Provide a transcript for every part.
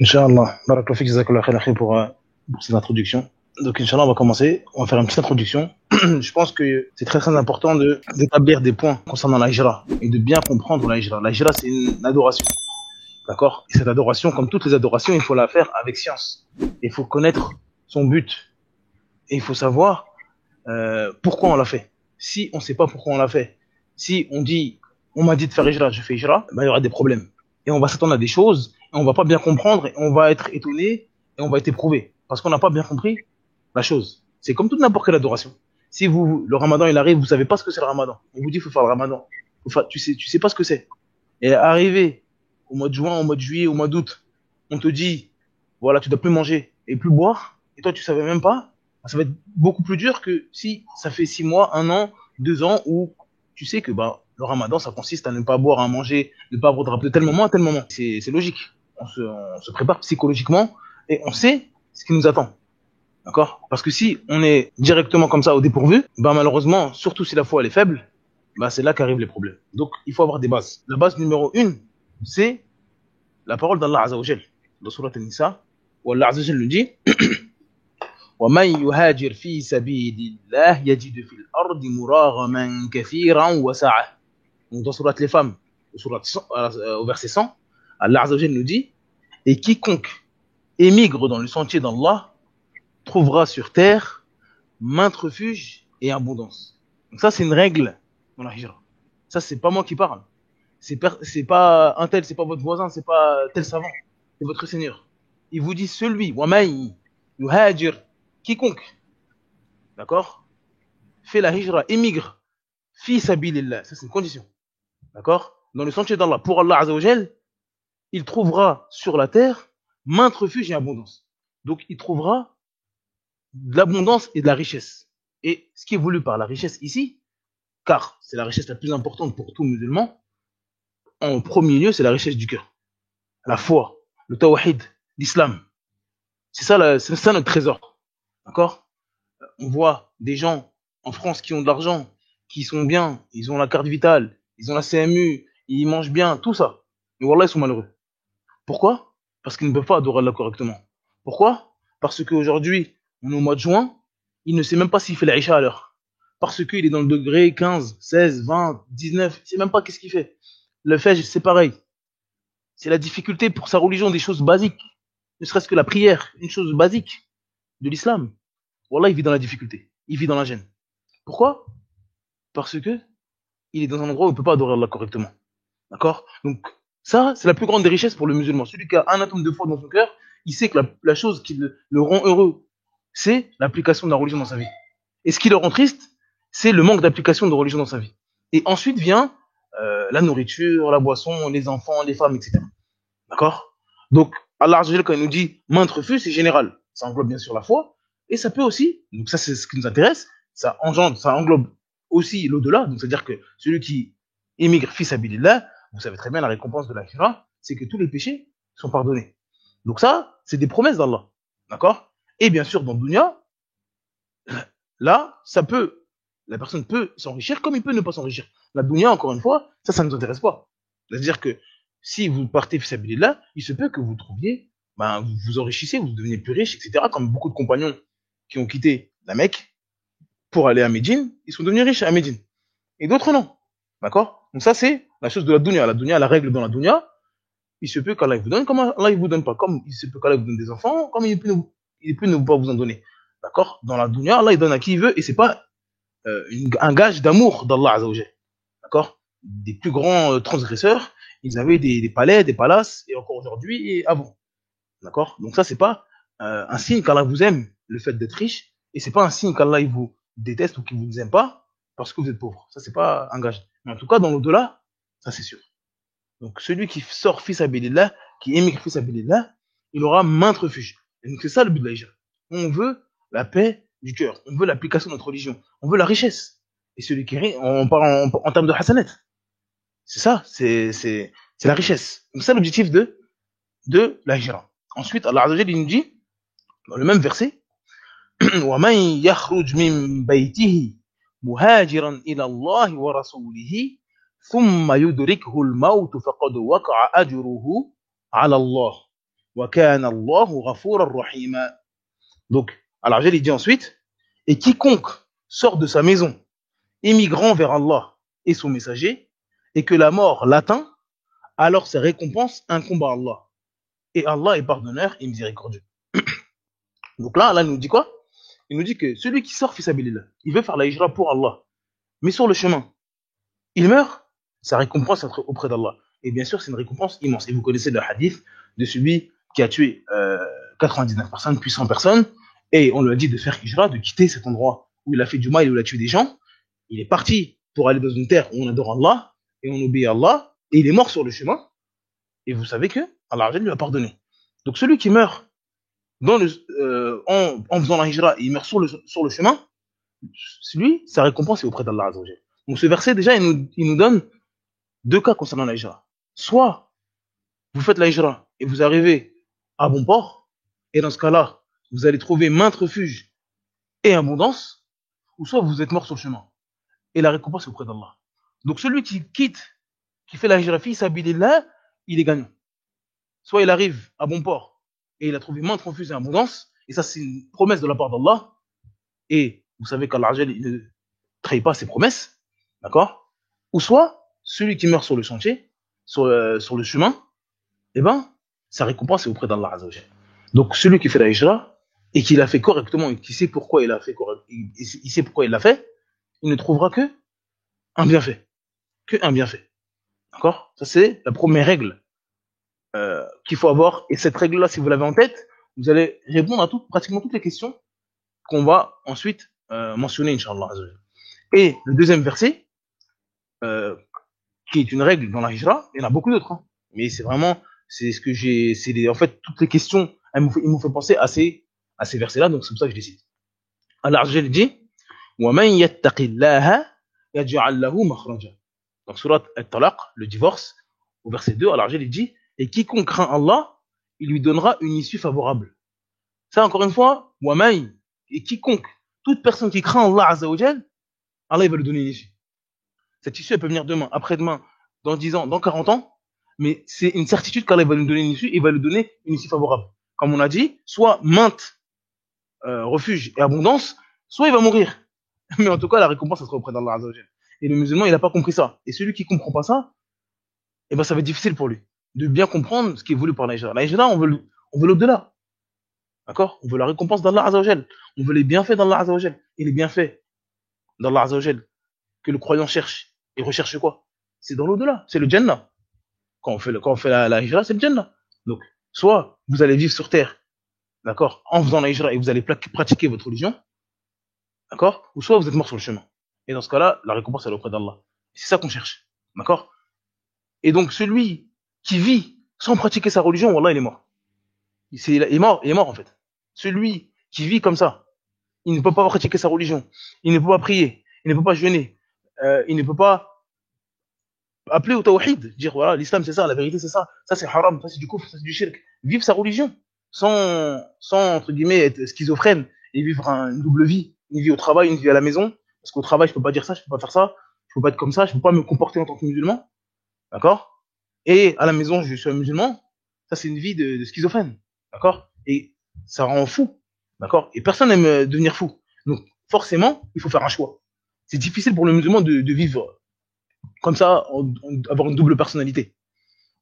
Inch'Allah. Barakallahu fik, jazakallahu khair akhi pour cette introduction. Donc, Inch'Allah, on va commencer. On va faire une petite introduction. Je pense que c'est très très important d'établir des points concernant la hijra et de bien comprendre la hijra. La hijra, c'est une adoration. D'accord? Et cette adoration, comme toutes les adorations, il faut la faire avec science. Il faut connaître son but. Et il faut savoir pourquoi on l'a fait. Si on ne sait pas pourquoi on l'a fait, si on dit, on m'a dit de faire hijra, je fais hijra, ben, il y aura des problèmes. Et on va s'attendre à des choses, et on va pas bien comprendre, et on va être étonné, et on va être éprouvé. Parce qu'on n'a pas bien compris la chose. C'est comme toute n'importe quelle adoration. Si le ramadan, il arrive, vous savez pas ce que c'est le ramadan. On vous dit, il faut faire le ramadan. Tu sais pas ce que c'est. Et arrivé au mois de juin, au mois de juillet, au mois d'août, on te dit, voilà, tu dois plus manger et plus boire, et toi, tu savais même pas, ça va être beaucoup plus dur que si ça fait 6 mois, 1 an, 2 ans, où tu sais que bah, le ramadan, ça consiste à ne pas boire, à manger, ne pas boire de tel moment à tel moment. C'est logique. On se prépare psychologiquement et on sait ce qui nous attend. D'accord? Parce que si on est directement comme ça au dépourvu, bah malheureusement, surtout si la foi elle est faible, bah c'est là qu'arrivent les problèmes. Donc il faut avoir des bases. La base numéro 1, c'est la parole d'Allah Azza wa Jal. Dans Surat An-Nisa, où Allah Azza wa Jal nous dit ومن يهاجر في سبيل الله يجد في الأرض مراغما كثيرا وسعة. Donc dans Surat les femmes, au verset 100, Allah Azza wa Jal nous dit et quiconque émigre dans le sentier d'Allah trouvera sur terre maintes refuges et abondance. Donc ça c'est une règle dans la hijra. Ça c'est pas moi qui parle. C'est pas un tel, c'est pas votre voisin, c'est pas tel savant, c'est votre Seigneur. Il vous dit celui, وَمَنْ يُهَاجِرْ, quiconque, d'accord, fait la hijra, émigre, fi sabilillah, ça c'est une condition, d'accord, dans le sentier d'Allah, pour Allah Azza wa Jal, il trouvera sur la terre maintes refuges et abondance. Donc il trouvera de l'abondance et de la richesse. Et ce qui est voulu par la richesse ici, car c'est la richesse la plus importante pour tout musulman, en premier lieu, c'est la richesse du cœur. La foi, le tawhid, l'islam. C'est ça notre trésor. D'accord? On voit des gens en France qui ont de l'argent, qui sont bien, ils ont la carte vitale, ils ont la CMU, ils mangent bien, tout ça. Mais wallah, ils sont malheureux. Pourquoi? Parce qu'ils ne peuvent pas adorer Allah correctement. Pourquoi? Parce qu'aujourd'hui, on est au mois de juin, il ne sait même pas s'il fait l'Aïcha à l'heure. Parce qu'il est dans le degré 15, 16, 20, 19, il ne sait même pas qu'est-ce qu'il fait. Le Fajr, c'est pareil. C'est la difficulté pour sa religion, des choses basiques. Ne serait-ce que la prière, une chose basique de l'islam. Wallah, il vit dans la difficulté. Il vit dans la gêne. Pourquoi? Parce que il est dans un endroit où il ne peut pas adorer Allah correctement. D'accord? Donc, ça, c'est la plus grande des richesses pour le musulman. Celui qui a un atome de foi dans son cœur, il sait que la chose qui le rend heureux, c'est l'application de la religion dans sa vie. Et ce qui le rend triste, c'est le manque d'application de religion dans sa vie. Et ensuite vient la nourriture, la boisson, les enfants, les femmes, etc. D'accord? Donc, Allah Azza wa Jalla, quand il nous dit maintes refuges, c'est général. Ça englobe bien sûr la foi, et ça peut aussi, donc ça c'est ce qui nous intéresse, ça englobe aussi l'au-delà, donc c'est-à-dire que celui qui émigre fils sabilillah, vous savez très bien la récompense de l'akhirah, c'est que tous les péchés sont pardonnés. Donc ça, c'est des promesses d'Allah. D'accord? Et bien sûr, dans le dunya, là, la personne peut s'enrichir comme il peut ne pas s'enrichir. La dunya, encore une fois, ça ne nous intéresse pas. C'est-à-dire que si vous partez fils sabilillah, il se peut que vous trouviez, ben, vous vous enrichissez, vous devenez plus riche, etc. Comme beaucoup de compagnons qui ont quitté la Mecque pour aller à Médine, ils sont devenus riches à Médine. Et d'autres non. D'accord? Donc ça, c'est la chose de la dunya. La dunya, la règle dans la dunya, il se peut qu'Allah vous donne, comme Allah il vous donne pas. Comme il se peut qu'Allah vous donne des enfants, comme il peut ne pas vous en donner. D'accord? Dans la dunya, Allah il donne à qui il veut, et c'est pas un gage d'amour d'Allah Azza wa Jalla. D'accord? Des plus grands transgresseurs, ils avaient des palais, des palaces, et encore aujourd'hui et avant. D'accord? Donc ça, c'est pas un signe qu'Allah vous aime, le fait d'être riche, et c'est pas un signe qu'Allah il vous déteste ou qu'il vous aime pas parce que vous êtes pauvre. Ça, c'est pas un gage. Mais en tout cas, dans l'au-delà, ça c'est sûr. Donc celui qui sort fils abilillah, qui émigre fils abilillah, il aura maintes refuges. Et donc c'est ça le but de la hijra. On veut la paix du cœur, on veut l'application de notre religion, on veut la richesse. Et celui qui rit, on parle en termes de hasanat. C'est ça, c'est la richesse. Donc c'est l'objectif de la hijra. Ensuite, Allah Azza wa Jalla nous dit, dans le même verset, وَمَنْ يَخْرُجْ مِنْ بَيْتِهِ مُهَاجِرًا إِلَى اللَّهِ وَرَسُولِهِ ثُمَّ يُدْرِكْهُ الْمَوْتُ فَقَدْ وَقَعَ أَجْرُهُ عَلَى اللَّهِ. وَكَانَ اللَّهُ غَفُورًا رَحِيمًا. Donc, alors il dit ensuite, et quiconque sort de sa maison, émigrant vers Allah et son messager, et que la mort l'atteint, alors sa récompense incombe à Allah. Et Allah est pardonneur et miséricordieux. Donc là, il nous dit quoi? Il nous dit que celui qui sort fi sabilillah, il veut faire la hijra pour Allah, mais sur le chemin, il meurt, sa récompense est auprès d'Allah. Et bien sûr, c'est une récompense immense. Et vous connaissez le hadith de celui qui a tué 99 personnes, puis 100 personnes, et on lui a dit de faire hijra, de quitter cet endroit où il a fait du mal et où il a tué des gens. Il est parti pour aller dans une terre où on adore Allah, et on obéit à Allah, et il est mort sur le chemin. Et vous savez que Allah lui a pardonné. Donc celui qui meurt en faisant la hijra, et il meurt sur le chemin, lui, sa récompense est auprès d'Allah. Donc ce verset, déjà, il nous donne deux cas concernant la hijra. Soit vous faites la hijra et vous arrivez à bon port, et dans ce cas-là, vous allez trouver maintes refuges et abondance, ou soit vous êtes mort sur le chemin, et la récompense est auprès d'Allah. Donc celui qui quitte, qui fait la hijra fi sabilillah, il est gagnant. Soit il arrive à bon port, et il a trouvé maintes refuges et abondance, et ça c'est une promesse de la part d'Allah, et vous savez qu'Allah il ne trahit pas ses promesses, d'accord? Ou soit, celui qui meurt sur le chantier, sur le chemin, eh ben, sa récompense est auprès d'Allah Azzawajal. Donc, celui qui fait la hijra, et qui l'a fait correctement, et qui sait pourquoi il l'a fait il sait pourquoi il l'a fait, il ne trouvera que un bienfait. Que un bienfait. D'accord? Ça, c'est la première règle qu'il faut avoir. Et cette règle-là, si vous l'avez en tête, vous allez répondre à pratiquement toutes les questions qu'on va ensuite mentionner, Inch'Allah. Et le deuxième verset, qui est une règle dans la hijra, il y en a beaucoup d'autres. Hein. Mais c'est vraiment, c'est ce que j'ai, en fait, toutes les questions, ils m'ont fait penser à ces versets-là, donc c'est pour ça que je les cite. Allah dit, وَمَنْ يَتَّقِ اللَّهَ يَجْعَلْ لَهُ مَخْرَجًا. Donc, surat At-Talaq, le divorce, au verset 2, Allah dit, et quiconque craint Allah, il lui donnera une issue favorable. Ça, encore une fois, وَمَنْ, et quiconque, toute personne qui craint Allah Azzawajal, Allah il va lui donner une issue. Cette issue, elle peut venir demain, après-demain, dans 10 ans, dans 40 ans, mais c'est une certitude qu'Allah va nous donner une issue, et va nous donner une issue favorable. Comme on a dit, soit maintes refuge et abondance, soit il va mourir. Mais en tout cas, la récompense, ça sera auprès d'Allah Azzawajal. Et le musulman, il n'a pas compris ça. Et celui qui comprend pas ça, eh ben, ça va être difficile pour lui de bien comprendre ce qui est voulu par la hijra. La hijra, on veut l'au-delà. D'accord? On veut la récompense d'Allah Azzawajal. On veut les bienfaits d'Allah Azzawajal. Et les bienfaits d'Allah Azzawajal que le croyant cherche. Et recherche quoi? C'est dans l'au-delà. C'est le Jannah. Quand on fait la hijra, c'est le Jannah. Donc, soit vous allez vivre sur terre, d'accord, en faisant la hijra et vous allez pratiquer votre religion, d'accord, ou soit vous êtes mort sur le chemin. Et dans ce cas-là, la récompense est auprès d'Allah. C'est ça qu'on cherche. D'accord? Et donc, celui qui vit sans pratiquer sa religion, wallah, il est mort. Il est mort en fait. Celui qui vit comme ça, il ne peut pas pratiquer sa religion, il ne peut pas prier, il ne peut pas jeûner, il ne peut pas appeler au tawhid, dire voilà, l'islam c'est ça, la vérité c'est ça c'est haram, ça c'est du kufr, ça c'est du shirk. Vivre sa religion, sans entre guillemets être schizophrène et vivre une double vie, une vie au travail, une vie à la maison, parce qu'au travail je peux pas dire ça, je peux pas faire ça, je peux pas être comme ça, je peux pas me comporter en tant que musulman, d'accord? Et à la maison je suis un musulman, ça c'est une vie de schizophrène, d'accord? Et ça rend fou, d'accord? Et personne n'aime devenir fou, donc forcément il faut faire un choix. C'est difficile pour le musulman de vivre comme ça, avoir une double personnalité.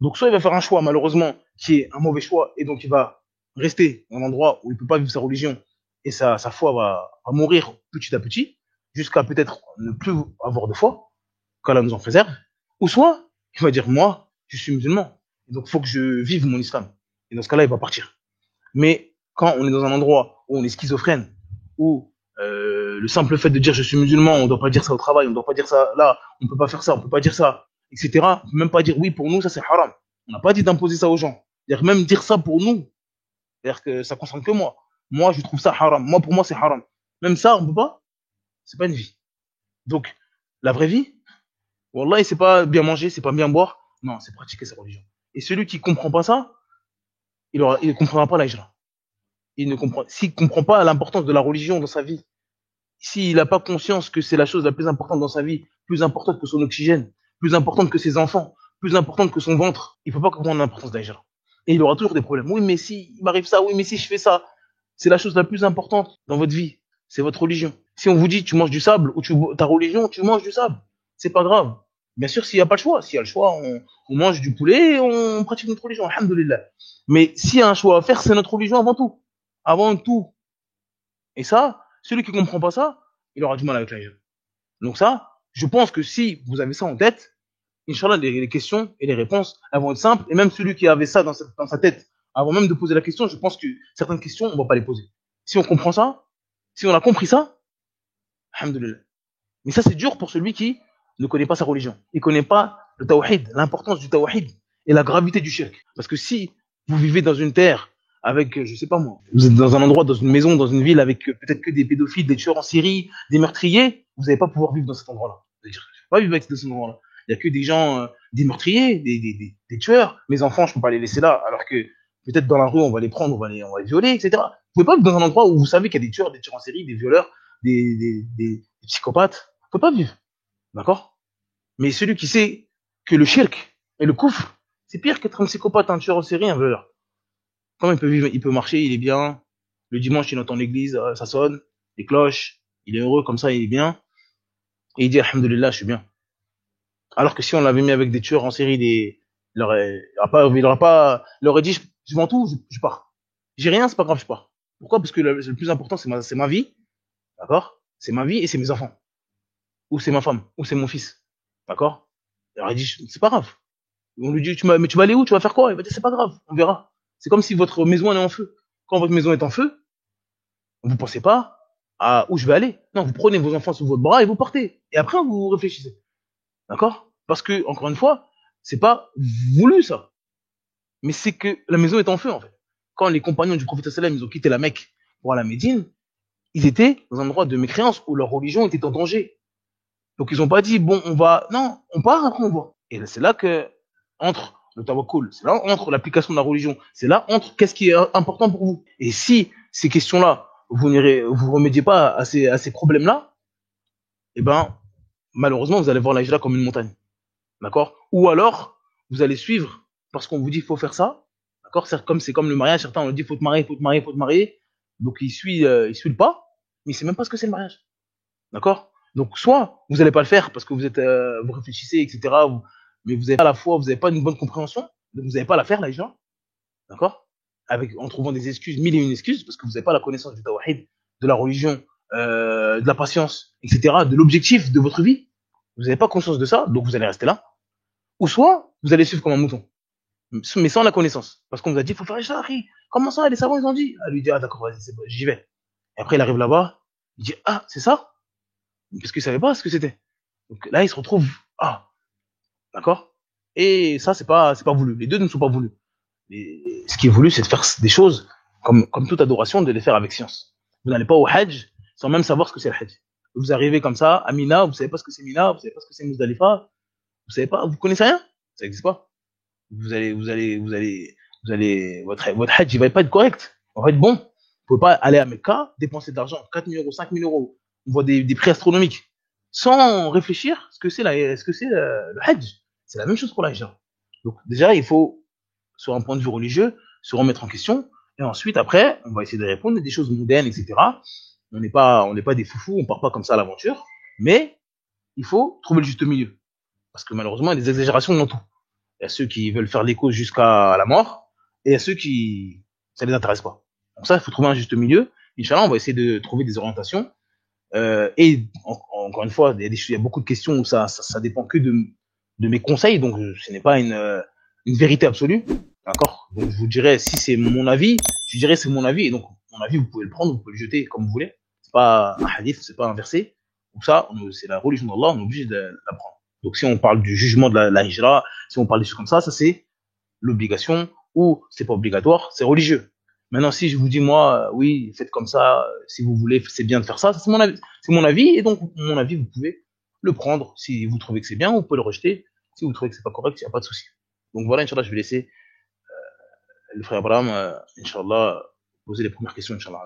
Donc soit il va faire un choix malheureusement qui est un mauvais choix et donc il va rester dans un endroit où il peut pas vivre sa religion et sa foi va mourir petit à petit jusqu'à peut-être ne plus avoir de foi, qu'Allah nous en préserve. Ou soit il va dire moi je suis musulman et donc il faut que je vive mon islam. Et dans ce cas-là il va partir. Mais quand on est dans un endroit où on est schizophrène, où le simple fait de dire je suis musulman, on ne doit pas dire ça au travail, on ne doit pas dire ça là, on ne peut pas faire ça, on ne peut pas dire ça, etc. On peut même pas dire oui, pour nous, ça c'est haram. On n'a pas dit d'imposer ça aux gens. C'est-à-dire même dire ça pour nous, c'est-à-dire que ça concerne que moi. Moi, je trouve ça haram. Moi, pour moi, c'est haram. Même ça, on ne peut pas. C'est pas une vie. Donc, la vraie vie, wallah, c'est pas bien manger, c'est pas bien boire. Non, c'est pratiquer sa religion. Et celui qui comprend pas ça, il ne comprendra pas la hijra. S'il comprend pas l'importance de la religion dans sa vie, s'il n'a pas conscience que c'est la chose la plus importante dans sa vie, plus importante que son oxygène, plus importante que ses enfants, plus importante que son ventre, il ne peut pas comprendre l'importance de la hijra. Et il aura toujours des problèmes. Oui, mais si il m'arrive ça, oui, mais si je fais ça, c'est la chose la plus importante dans votre vie. C'est votre religion. Si on vous dit tu manges du sable ou ta religion, tu manges du sable. C'est pas grave. Bien sûr, s'il n'y a pas le choix. S'il y a le choix, on mange du poulet et on pratique notre religion. Alhamdulillah. Mais s'il y a un choix à faire, c'est notre religion avant tout. Avant tout. Et ça, celui qui comprend pas ça, il aura du mal avec la religion. Donc ça, je pense que si vous avez ça en tête, Inch'Allah, les questions et les réponses, elles vont être simples. Et même celui qui avait ça dans sa tête, avant même de poser la question, je pense que certaines questions, on ne va pas les poser. Si on comprend ça, si on a compris ça, alhamdoulilah. Mais ça, c'est dur pour celui qui ne connaît pas sa religion. Il ne connaît pas le tawhid, l'importance du tawhid et la gravité du shirk. Parce que si vous vivez dans une terre avec, je sais pas moi, vous êtes dans un endroit, dans une maison, dans une ville avec peut-être que des pédophiles, des tueurs en série, des meurtriers, vous n'allez pas pouvoir vivre dans cet endroit-là. C'est-à-dire, je ne peux pas vivre avec cet endroit-là. Il n'y a que des gens, des meurtriers, des tueurs. Mes enfants, je ne peux pas les laisser là, alors que peut-être dans la rue, on va les prendre, on va les violer, etc. Vous ne pouvez pas vivre dans un endroit où vous savez qu'il y a des tueurs en série, des violeurs, des psychopathes. Vous ne pouvez pas vivre. D'accord? Mais celui qui sait que le shirk et le koufr, c'est pire qu'être un psychopathe, un tueur en série, un violeur. Comment il peut vivre? Il peut marcher, il est bien. Le dimanche, il entend l'église, ça sonne, les cloches, il est heureux, comme ça, il est bien. Et il dit, alhamdoulilah, je suis bien. Alors que si on l'avait mis avec des tueurs en série, il aurait dit, je m'en tout, je pars. J'ai rien, c'est pas grave, je pars. Pourquoi? Parce que le plus important, c'est ma vie. D'accord? C'est ma vie et c'est mes enfants. Ou c'est ma femme. Ou c'est mon fils. D'accord? Il aurait dit, c'est pas grave. On lui dit, mais tu vas aller où? Tu vas faire quoi? Il va dire, c'est pas grave, on verra. C'est comme si votre maison elle est en feu. Quand votre maison est en feu, vous pensez pas à où je vais aller. Non, vous prenez vos enfants sous votre bras et vous partez. Et après, vous réfléchissez. D'accord? Parce que, encore une fois, c'est pas voulu ça. Mais c'est que la maison est en feu, en fait. Quand les compagnons du prophète sallam, ils ont quitté la Mecque pour aller à Médine, ils étaient dans un endroit de mécréance où leur religion était en danger. Donc ils ont pas dit, bon, on va, non, on part, après on voit. Et c'est là que, entre le tawakkul, c'est là, entre l'application de la religion, c'est là, entre qu'est-ce qui est important pour vous. Et si ces questions-là, vous remédiez pas à ces problèmes-là, eh ben, malheureusement, vous allez voir l'Aïra comme une montagne. D'accord? Ou alors, vous allez suivre, parce qu'on vous dit, il faut faire ça. D'accord? C'est comme le mariage, certains on dit, faut te marier, faut te marier, faut te marier. Donc il suit le pas, mais il sait même pas ce que c'est le mariage. D'accord? Donc, soit vous n'allez pas le faire parce que vous réfléchissez, etc. Mais vous n'avez pas la foi, vous n'avez pas une bonne compréhension, donc vous n'allez pas la faire, là, les gens. D'accord? En trouvant des excuses, mille et une excuses, parce que vous n'avez pas la connaissance du tawhid, de la religion, de la patience, etc., de l'objectif de votre vie. Vous n'avez pas conscience de ça, donc vous allez rester là. Ou soit, vous allez suivre comme un mouton, mais sans la connaissance. Parce qu'on vous a dit, il faut faire ça, comment ça, les savants, ils ont dit? Elle lui dit, ah, d'accord, vas-y, c'est bon, j'y vais. Et après, il arrive là-bas, il dit, ah, c'est ça? Parce qu'il savait pas ce que c'était. Donc là, il se retrouve, ah, d'accord? Et ça, c'est pas voulu. Les deux ne sont pas voulus. Et ce qui est voulu, c'est de faire des choses comme toute adoration, de les faire avec science. Vous n'allez pas au Hajj sans même savoir ce que c'est le Hajj. Vous arrivez comme ça à Mina, vous savez pas ce que c'est Mina, vous savez pas ce que c'est Muzdalifa, vous savez pas, vous connaissez rien, ça n'existe pas. Votre Hajj, il va pas être correct, il va être bon. Vous pouvez pas aller à Mecca, dépenser de l'argent, 4 000 euros, 5 000 euros, on voit des prix astronomiques, sans réfléchir ce que c'est le Hajj. C'est la même chose pour l'Hajj. Donc déjà, il faut sur un point de vue religieux, se remettre en question, et ensuite, après, on va essayer de répondre à des choses mondaines, etc. On n'est pas des foufous, on part pas comme ça à l'aventure, mais il faut trouver le juste milieu. Parce que malheureusement, il y a des exagérations dans tout. Il y a ceux qui veulent faire l'écho jusqu'à la mort, et il y a ceux qui, ça les intéresse pas. Donc ça, il faut trouver un juste milieu. Inch'Allah, on va essayer de trouver des orientations. Encore une fois, il y a beaucoup de questions où ça dépend que de mes conseils, donc ce n'est pas une vérité absolue. D'accord? Donc je vous dirais, si c'est mon avis, je dirais c'est mon avis, et donc mon avis, vous pouvez le prendre, vous pouvez le jeter comme vous voulez. C'est pas un hadith, c'est pas un verset. Donc ça, c'est la religion d'Allah, on est obligé de l'apprendre. Donc si on parle du jugement de la hijra, si on parle des choses comme ça c'est l'obligation, ou c'est pas obligatoire, c'est religieux. Maintenant, si je vous dis, moi, oui, faites comme ça, si vous voulez, c'est bien de faire ça, c'est mon avis, et donc, mon avis, vous pouvez le prendre. Si vous trouvez que c'est bien, vous pouvez le rejeter. Si vous trouvez que c'est pas correct, il n'y a pas de souci. Donc voilà, Inch'Allah, je vais laisser le frère Abraham, Inch'Allah, poser les premières questions, Inch'Allah.